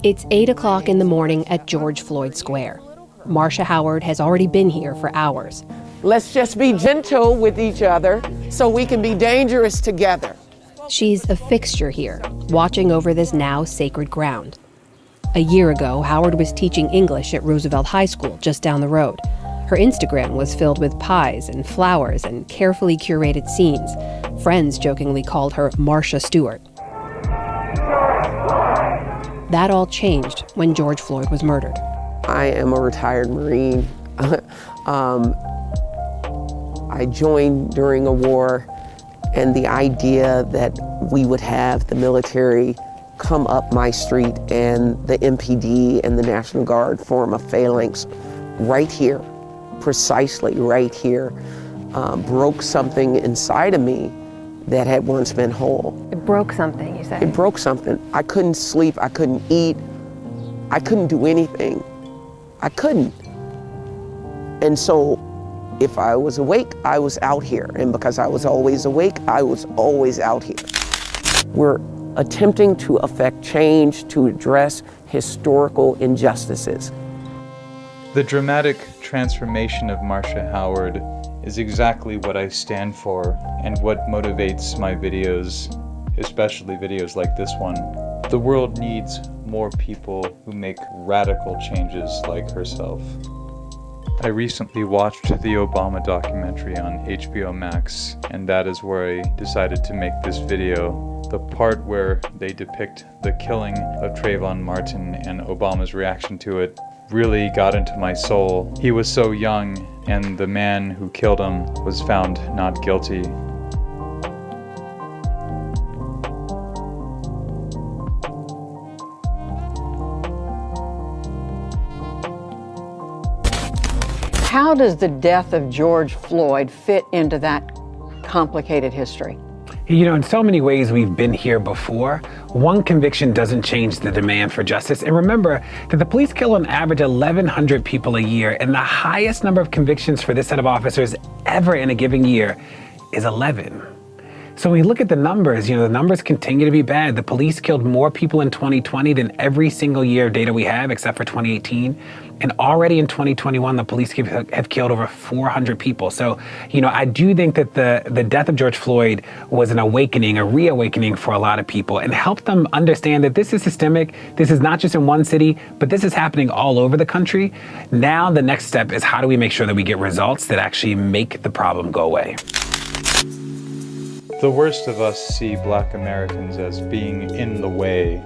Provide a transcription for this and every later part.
It's 8 o'clock in the morning at George Floyd Square. Marsha Howard has already been here for hours. Let's just be gentle with each other so we can be dangerous together. She's a fixture here, watching over this now sacred ground. A year ago, Howard was teaching English at Roosevelt High School just down the road. Her Instagram was filled with pies and flowers and carefully curated scenes. Friends jokingly called her Marsha Stewart. That all changed when George Floyd was murdered. I am a retired Marine. I joined during a war, and the idea that we would have the military come up my street and the MPD and the National Guard form a phalanx right here, precisely right here, broke something inside of me that had once been whole. It broke something, you say? It broke something. I couldn't sleep, I couldn't eat, I couldn't do anything. I couldn't. And so if I was awake, I was out here. And because I was always awake, I was always out here. We're attempting to affect change to address historical injustices. The dramatic transformation of Marsha Howard is exactly what I stand for and what motivates my videos, especially videos like this one. The world needs more people who make radical changes like herself. I recently watched the Obama documentary on HBO Max, and that is where I decided to make this video. The part where they depict the killing of Trayvon Martin and Obama's reaction to it really got into my soul. He was so young, and the man who killed him was found not guilty. How does the death of George Floyd fit into that complicated history? You know, in so many ways we've been here before. One conviction doesn't change the demand for justice. And remember that the police kill on average 1,100 people a year, and the highest number of convictions for this set of officers ever in a given year is 11. So when you look at the numbers, the numbers continue to be bad. The police killed more people in 2020 than every single year of data we have, except for 2018. And already in 2021, the police have killed over 400 people. So, I do think that the death of George Floyd was an awakening, a reawakening for a lot of people, and helped them understand that this is systemic. This is not just in one city, but this is happening all over the country. Now the next step is, how do we make sure that we get results that actually make the problem go away? The worst of us see Black Americans as being in the way,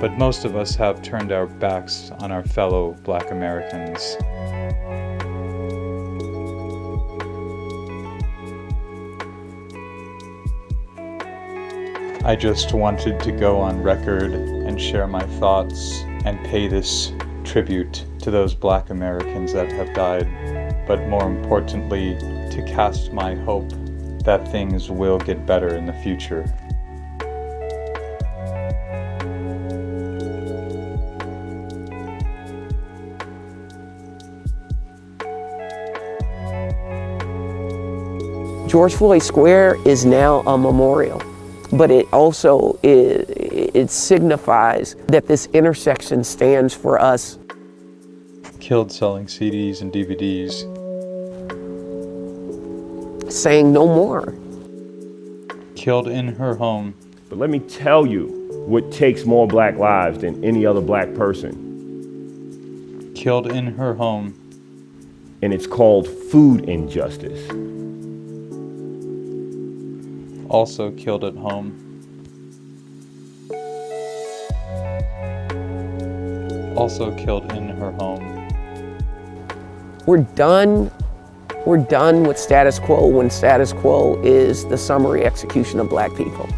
but most of us have turned our backs on our fellow Black Americans. I just wanted to go on record and share my thoughts and pay this tribute to those Black Americans that have died, but more importantly, to cast my hope that things will get better in the future. George Floyd Square is now a memorial, but it also it signifies that this intersection stands for us. Killed selling CDs and DVDs. Saying no more. Killed in her home. But let me tell you what takes more Black lives than any other Black person. Killed in her home. And it's called food injustice. Also killed at home. Also killed in her home. We're done with status quo when status quo is the summary execution of Black people.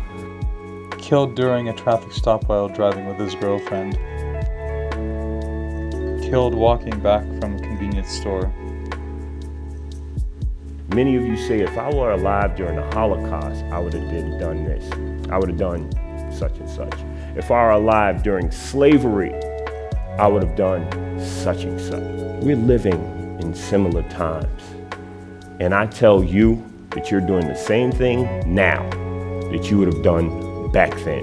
Killed during a traffic stop while driving with his girlfriend. Killed walking back from a convenience store. Many of you say, if I were alive during the Holocaust, I would have done this. I would have done such and such. If I were alive during slavery, I would have done such and such. We're living in similar times. And I tell you that you're doing the same thing now that you would have done back then.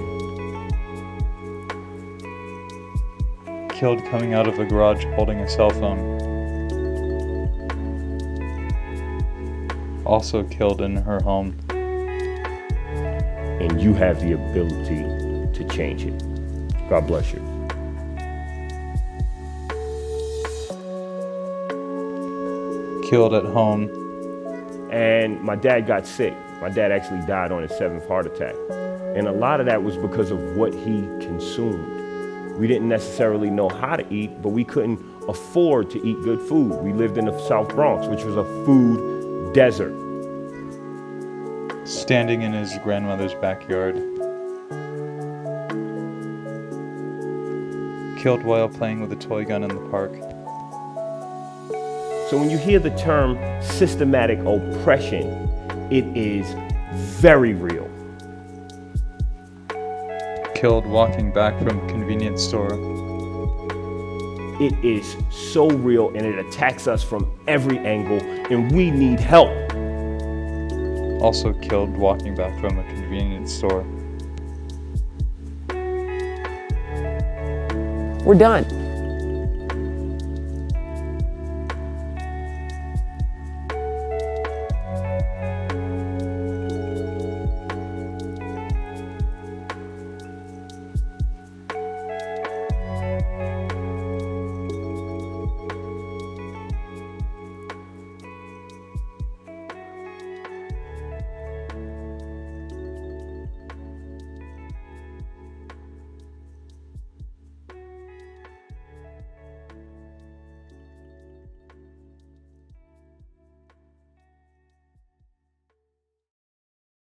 Killed coming out of a garage holding a cell phone. Also killed in her home. And you have the ability to change it. God bless you. Killed at home. And my dad got sick. My dad actually died on his 7th heart attack. And a lot of that was because of what he consumed. We didn't necessarily know how to eat, but we couldn't afford to eat good food. We lived in the South Bronx, which was a food desert. Standing in his grandmother's backyard. Killed while playing with a toy gun in the park. So when you hear the term systematic oppression, it is very real. Killed walking back from a convenience store. It is so real and it attacks us from every angle and we need help. Also killed walking back from a convenience store. We're done.